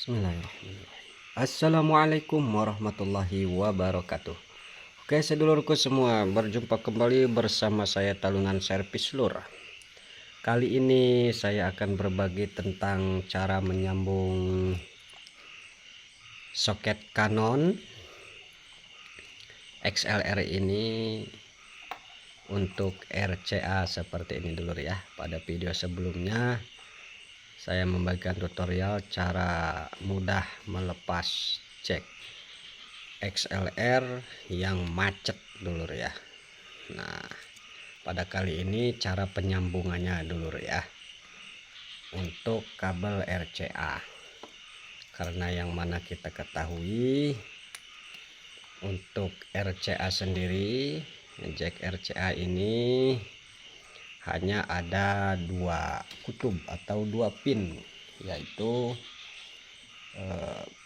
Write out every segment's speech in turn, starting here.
Bismillahirrahmanirrahim. Assalamualaikum warahmatullahi wabarakatuh. Oke sedulurku semua, berjumpa kembali bersama saya Talunan Servis Lur. Kali ini saya akan berbagi tentang cara menyambung soket Canon XLR ini untuk RCA seperti ini dulur ya. Pada video sebelumnya saya membagikan tutorial cara mudah melepas jack XLR yang macet dulur ya. Nah, pada kali ini cara penyambungannya dulur ya untuk kabel RCA. Karena yang mana kita ketahui untuk RCA sendiri, jack RCA ini hanya ada dua kutub atau dua pin, yaitu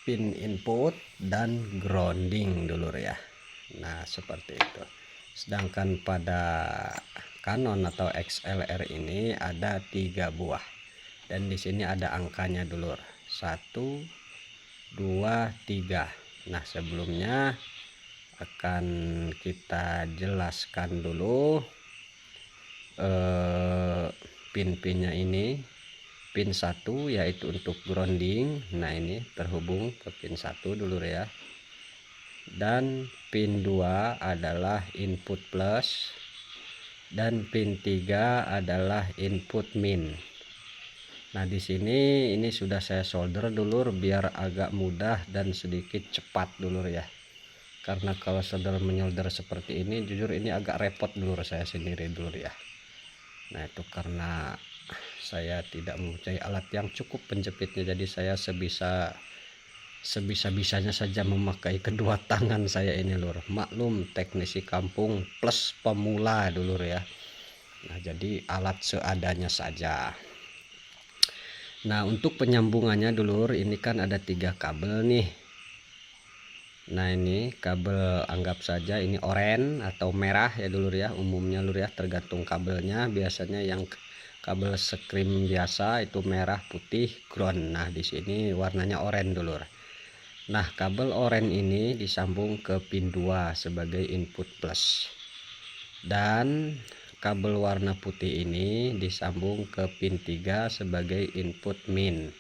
pin input dan grounding dulur ya. Nah seperti itu. Sedangkan pada Canon atau XLR ini ada 3 buah dan di sini ada angkanya dulur, 1 2 3. Nah sebelumnya akan kita jelaskan dulu pin-pinnya ini. Pin 1 yaitu untuk grounding. Nah ini terhubung ke pin 1 dulu ya. Dan pin 2 adalah input plus dan pin 3 adalah input min. Nah di sini ini sudah saya solder dulur biar agak mudah dan sedikit cepat dulur ya. Karena kalau solder menyolder seperti ini jujur ini agak repot dulur saya sendiri dulur ya. Nah itu karena saya tidak mempunyai alat yang cukup penjepitnya, jadi saya sebisa-bisanya saja memakai kedua tangan saya ini lur. Maklum teknisi kampung plus pemula dulur ya. Nah jadi alat seadanya saja. Nah untuk penyambungannya dulur, ini kan ada 3 kabel nih. Nah ini kabel, anggap saja ini oranye atau merah ya dulur ya, umumnya lur ya, tergantung kabelnya. Biasanya yang kabel skrim biasa itu merah, putih, ground. Nah di sini warnanya oranye dulur. Nah kabel oranye ini disambung ke pin 2 sebagai input plus dan kabel warna putih ini disambung ke pin 3 sebagai input min.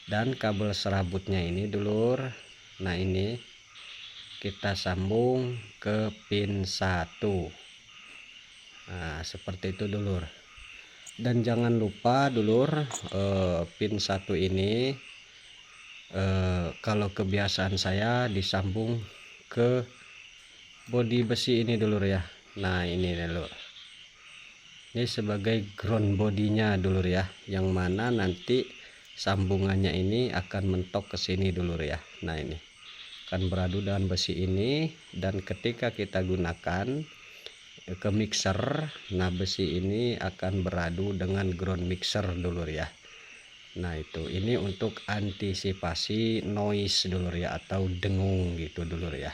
Dan kabel serabutnya ini dulur, nah ini kita sambung ke pin 1. Nah seperti itu dulur. Dan jangan lupa dulur, pin 1 ini kalau kebiasaan saya disambung ke bodi besi ini dulur ya. Nah ini dulur, ini sebagai ground bodinya dulur ya, yang mana nanti sambungannya ini akan mentok ke sini dulur ya. Nah ini akan beradu dengan besi ini, dan ketika kita gunakan ke mixer, nah besi ini akan beradu dengan ground mixer dulur ya. Nah itu ini untuk antisipasi noise dulur ya, atau dengung gitu dulur ya.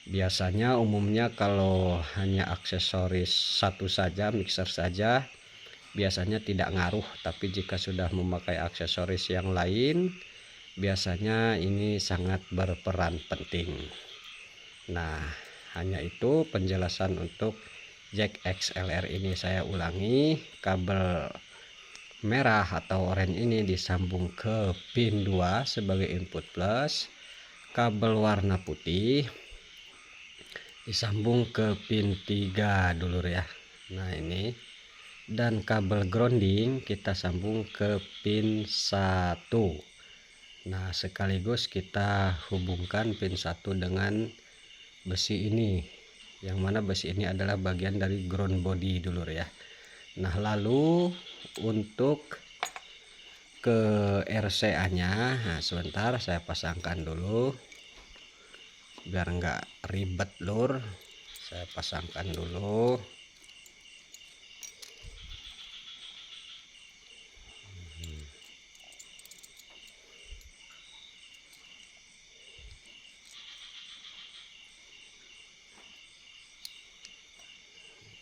Biasanya umumnya kalau hanya aksesoris satu saja, mixer saja, biasanya tidak ngaruh. Tapi jika sudah memakai aksesoris yang lain, biasanya ini sangat berperan penting. Nah hanya itu penjelasan untuk jack XLR ini. Saya ulangi, kabel merah atau oranye ini disambung ke pin 2 sebagai input plus, kabel warna putih disambung ke pin 3 dulur ya. Nah ini, dan kabel grounding kita sambung ke pin 1. Nah sekaligus kita hubungkan pin 1 dengan besi ini, yang mana besi ini adalah bagian dari ground body dulur ya. Nah lalu untuk ke RCA nya, nah sebentar saya pasangkan dulu biar enggak ribet lur. Saya pasangkan dulu.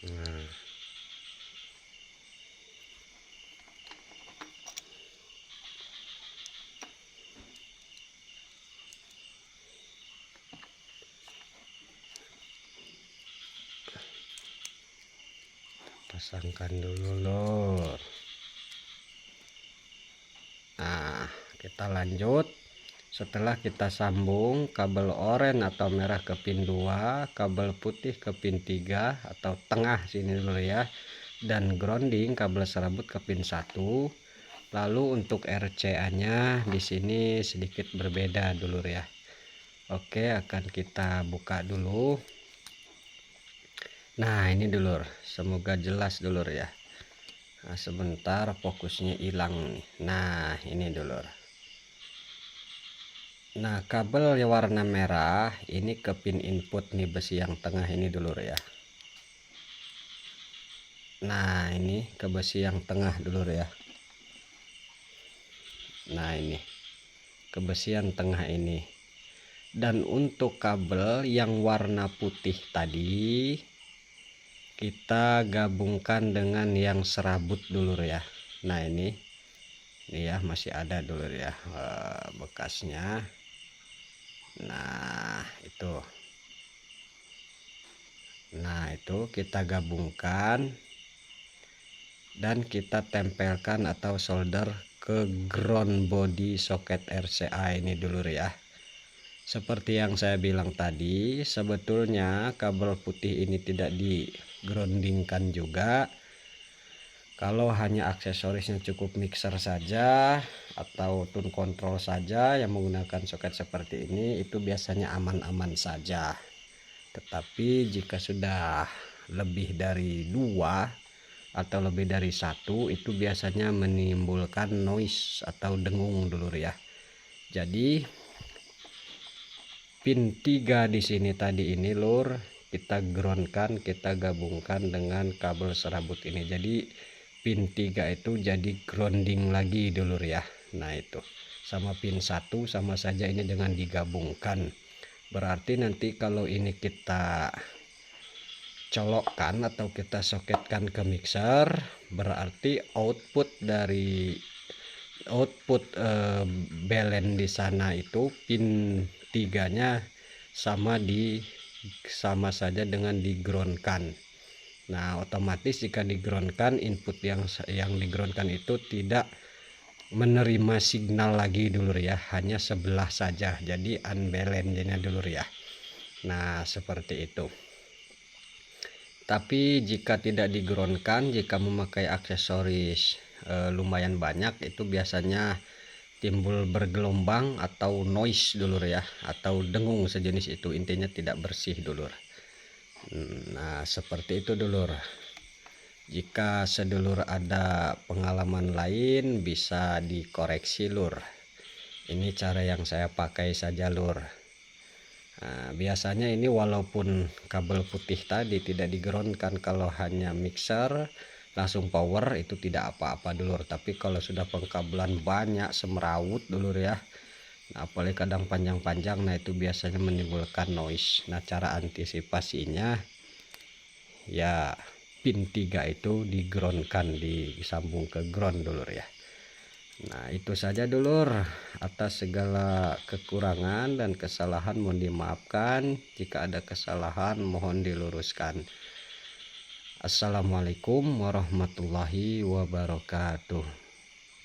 Nah pasangkan dulu lur. Nah, kita lanjut. Setelah kita sambung kabel oranye atau merah ke pin 2, kabel putih ke pin 3 atau tengah sini dulu ya, dan grounding kabel serabut ke pin 1. Lalu untuk RCA nya di sini sedikit berbeda dulu ya. Oke, akan kita buka dulu. Nah, ini dulur, semoga jelas dulur ya. Nah, sebentar fokusnya hilang nih. Nah, ini dulur. Nah, kabel yang warna merah ini ke pin input nih, besi yang tengah ini dulur ya. Nah, ini ke besi yang tengah dulur ya. Nah, ini ke besi yang tengah ini. Dan untuk kabel yang warna putih tadi kita gabungkan dengan yang serabut dulur ya. Nah, ini ya masih ada dulur ya bekasnya. Nah, itu kita gabungkan dan kita tempelkan atau solder ke ground body soket RCA ini dulur ya. Seperti yang saya bilang tadi, sebetulnya kabel putih ini tidak di groundingkan juga. Kalau hanya aksesorisnya cukup mixer saja atau tune control saja yang menggunakan soket seperti ini, itu biasanya aman-aman saja. Tetapi jika sudah lebih dari 2 atau lebih dari 1, itu biasanya menimbulkan noise atau dengung dulur ya. Jadi pin 3 di sini tadi ini lur, kita groundkan, kita gabungkan dengan kabel serabut ini. Jadi pin 3 itu jadi grounding lagi dulur ya. Nah, itu sama pin 1 sama saja ini dengan digabungkan. Berarti nanti kalau ini kita colokkan atau kita soketkan ke mixer, berarti output belen di sana itu pin 3 nya sama saja dengan digroundkan. Nah, otomatis jika digroundkan, input yang digroundkan itu tidak menerima signal lagi dulur ya, hanya sebelah saja, jadi unbalancednya dulur ya. Nah, seperti itu. Tapi jika tidak digroundkan, jika memakai aksesoris lumayan banyak, itu biasanya timbul bergelombang atau noise dulur ya, atau dengung sejenis itu, intinya tidak bersih dulur. Nah, seperti itu dulur. Jika sedulur ada pengalaman lain bisa dikoreksi lur. Ini cara yang saya pakai saja lur. Nah, biasanya ini walaupun kabel putih tadi tidak digroundkan, kalau hanya mixer langsung power itu tidak apa-apa dulur. Tapi kalau sudah pengkabelan banyak semrawut dulur ya, nah, apalagi kadang panjang-panjang, nah itu biasanya menimbulkan noise. Nah, cara antisipasinya ya pin 3 itu digroundkan, disambung ke ground dulur ya. Nah, itu saja dulur. Atas segala kekurangan dan kesalahan mohon dimaafkan. Jika ada kesalahan mohon diluruskan. Assalamualaikum warahmatullahi wabarakatuh.